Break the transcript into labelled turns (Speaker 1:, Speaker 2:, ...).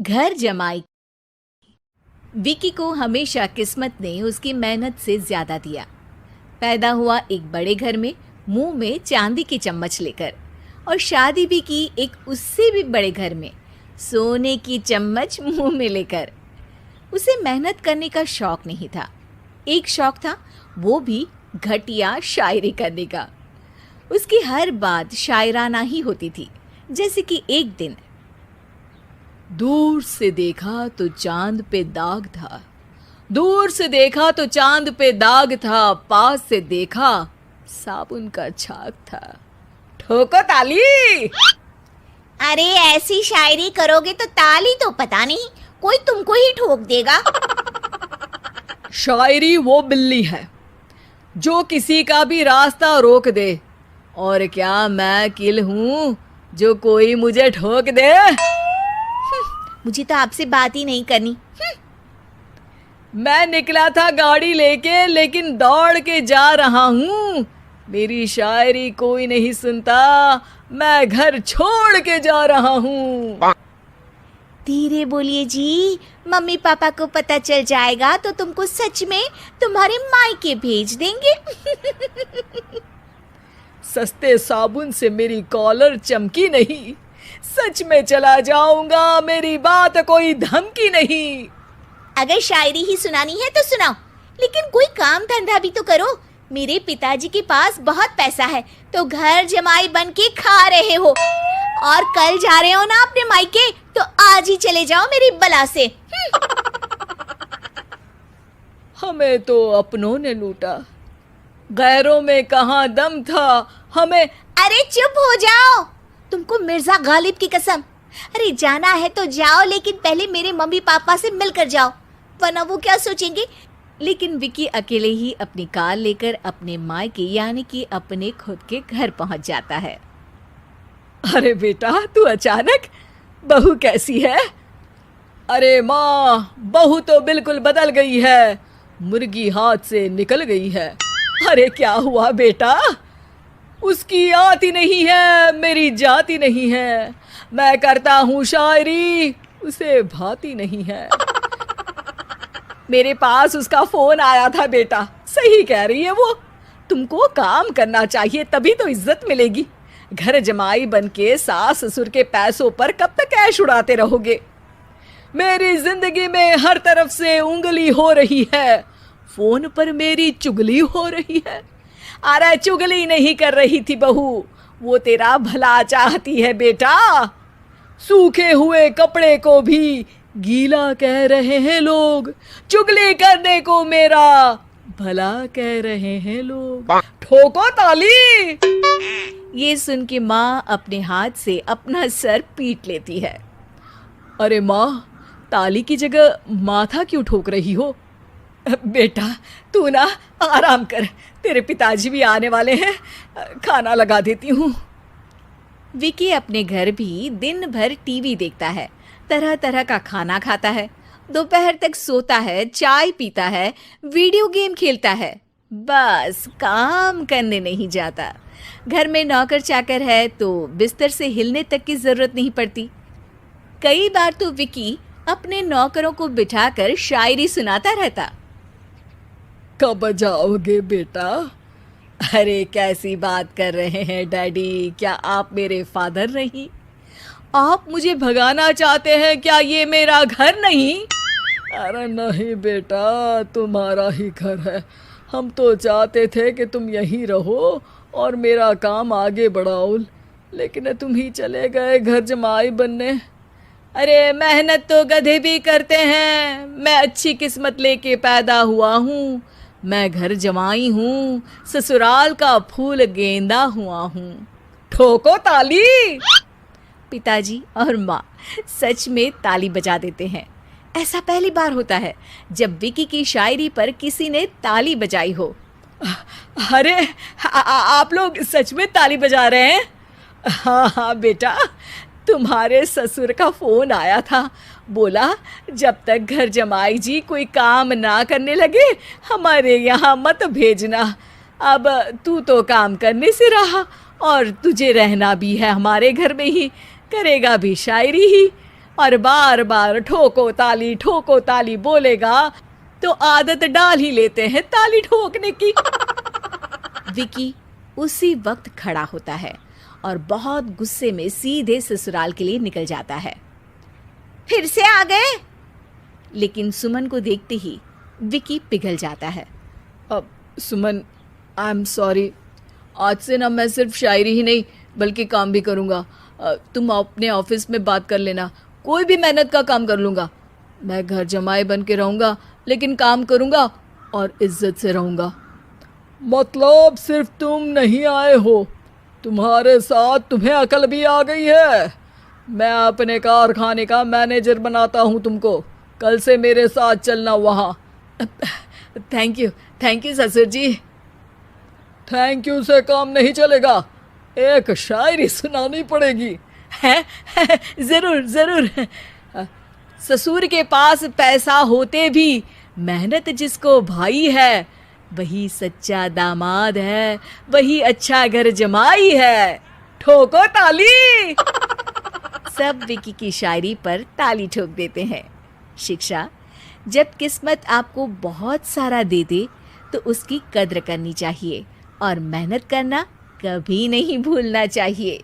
Speaker 1: घर जमाई। विकी को हमेशा किस्मत ने उसकी मेहनत से ज्यादा दिया। पैदा हुआ एक बड़े घर में, मुंह में चांदी की चम्मच लेकर, और शादी भी की एक उससे भी बड़े घर में, सोने की चम्मच मुंह में लेकर। उसे मेहनत करने का शौक नहीं था। एक शौक था, वो भी घटिया शायरी करने का। उसकी हर बात शायराना ही होती थी। जैसे कि एक दिन, दूर से देखा तो चांद पे दाग था, दूर से देखा तो चांद पे दाग था, पास से देखा साबुन का छाग था। ठोको ताली।
Speaker 2: अरे ऐसी शायरी करोगे तो ताली तो पता नहीं, कोई तुमको ही ठोक देगा।
Speaker 1: शायरी वो बिल्ली है जो किसी का भी रास्ता रोक दे, और क्या मैं किल हूं जो कोई मुझे ठोक दे।
Speaker 2: मुझे तो आपसे बात ही नहीं करनी।
Speaker 1: मैं निकला था गाड़ी लेके, लेकिन दौड़ के जा रहा हूँ। मेरी शायरी कोई नहीं सुनता, मैं घर छोड़ के जा रहा हूँ।
Speaker 2: धीरे बोलिए जी, मम्मी पापा को पता चल जाएगा तो तुमको सच में तुम्हारे मायके भेज देंगे।
Speaker 1: सस्ते साबुन से मेरी कॉलर चमकी नहीं, सच में चला जाऊंगा, मेरी बात कोई धमकी नहीं।
Speaker 2: अगर शायरी ही सुनानी है तो सुनाओ, लेकिन कोई काम धंधा भी तो करो। मेरे पिताजी के पास बहुत पैसा है, तो घर जमाई बन के खा रहे हो, और कल जा रहे हो ना अपने मायके, तो आज ही चले जाओ मेरी बला से।
Speaker 1: हमें तो अपनों ने लूटा, गैरों में कहाँ दम था हमें।
Speaker 2: अरे चुप हो जाओ, तुमको मिर्जा गालिब की कसम। अरे जाना है तो जाओ, लेकिन पहले मेरे मम्मी पापा से मिलकर जाओ, वरना वो क्या सोचेंगे। लेकिन विकी अकेले ही अपनी कार लेकर अपने मायके यानी कि अपने खुद के घर पहुंच जाता है। अरे बेटा, तू अचानक, बहू कैसी है? अरे माँ, बहू तो बिल्कुल बदल गई है, मुर्गी हाथ से निकल गई है। अरे क्या हुआ बेटा? उसकी आती नहीं है, मेरी जाती नहीं है। मैं करता हूँ शायरी, उसे भाती नहीं है। मेरे पास उसका फोन आया था बेटा, सही कह रही है वो। तुमको काम करना चाहिए, तभी तो इज्जत मिलेगी। घर जमाई बन के सास ससुर के पैसों पर कब तक ऐश उड़ाते रहोगे? मेरी जिंदगी में हर तरफ से उंगली हो रही है, फोन पर मेरी चुगली हो रही है। अरे चुगली नहीं कर रही थी बहू, वो तेरा भला चाहती है बेटा। सूखे हुए कपड़े को भी गीला कह रहे हैं लोग, चुगली करने को मेरा भला कह रहे हैं लोग। ठोको ताली। ये सुन के माँ अपने हाथ से अपना सर पीट लेती है। अरे माँ, ताली की जगह माथा क्यों ठोक रही हो? बेटा तू ना आराम कर, तेरे पिताजी भी आने वाले हैं, खाना लगा देती हूँ। विकी अपने घर भी दिन भर टीवी देखता है, तरह तरह का खाना खाता है, दोपहर तक सोता है, चाय पीता है, वीडियो गेम खेलता है, बस काम करने नहीं जाता। घर में नौकर चाकर है तो बिस्तर से हिलने तक की जरूरत नहीं पड़ती। कई बार तो विकी अपने नौकरों को बिठाकर शायरी सुनाता रहता। कब जाओगे बेटा? अरे कैसी बात कर रहे हैं डैडी, क्या आप मेरे फादर नहीं? आप मुझे भगाना चाहते हैं क्या? ये मेरा घर नहीं। अरे नहीं बेटा, तुम्हारा ही घर है। हम तो चाहते थे कि तुम यहीं रहो और मेरा काम आगे बढ़ाओ, लेकिन तुम ही चले गए घर जमाई बनने। अरे मेहनत तो गधे भी करते हैं, मैं अच्छी किस्मत लेके पैदा हुआ हूँ, मैं घर जमाई हूँ, ससुराल का फूल गेंदा हुआ हूँ। ठोको ताली। पिताजी और माँ सच में ताली बजा देते हैं। ऐसा पहली बार होता है जब विकी की शायरी पर किसी ने ताली बजाई हो। अरे आप लोग सच में ताली बजा रहे हैं? हाँ हाँ बेटा, तुम्हारे ससुर का फोन आया था, बोला जब तक घर जमाई जी कोई काम ना करने लगे हमारे यहाँ मत भेजना। अब तू तो काम करने से रहा और तुझे रहना भी है हमारे घर में ही, करेगा भी शायरी ही। और बार बार ठोको ताली बोलेगा तो आदत डाल ही लेते हैं ताली ठोकने की।
Speaker 1: विकी उसी वक्त खड़ा होता है और बहुत गुस्से में सीधे ससुराल के लिए निकल जाता है। फिर से आ गए? लेकिन सुमन को देखते ही विकी पिघल जाता है।
Speaker 2: अब सुमन, आई एम सॉरी, आज से ना मैं सिर्फ शायरी ही नहीं बल्कि काम भी करूँगा। तुम अपने ऑफिस में बात कर लेना, कोई भी मेहनत का काम कर लूँगा। मैं घर जमाई बन के रहूँगा लेकिन काम करूँगा और इज्जत से रहूँगा। मतलब सिर्फ तुम नहीं आए हो, तुम्हारे साथ तुम्हें अकल भी आ गई है। मैं अपने कारखाने का मैनेजर बनाता हूँ तुमको, कल से मेरे साथ चलना वहाँ। थैंक यू ससुर जी। थैंक यू से काम नहीं चलेगा, एक शायरी सुनानी पड़ेगी। है जरूर। ससुर के पास पैसा होते भी मेहनत जिसको भाई है, वही सच्चा दामाद है, वही अच्छा घर जमाई है। ठोको ताली।
Speaker 1: सब विकी की शायरी पर ताली ठोक देते हैं। शिक्षा: जब किस्मत आपको बहुत सारा दे दे तो उसकी कद्र करनी चाहिए और मेहनत करना कभी नहीं भूलना चाहिए।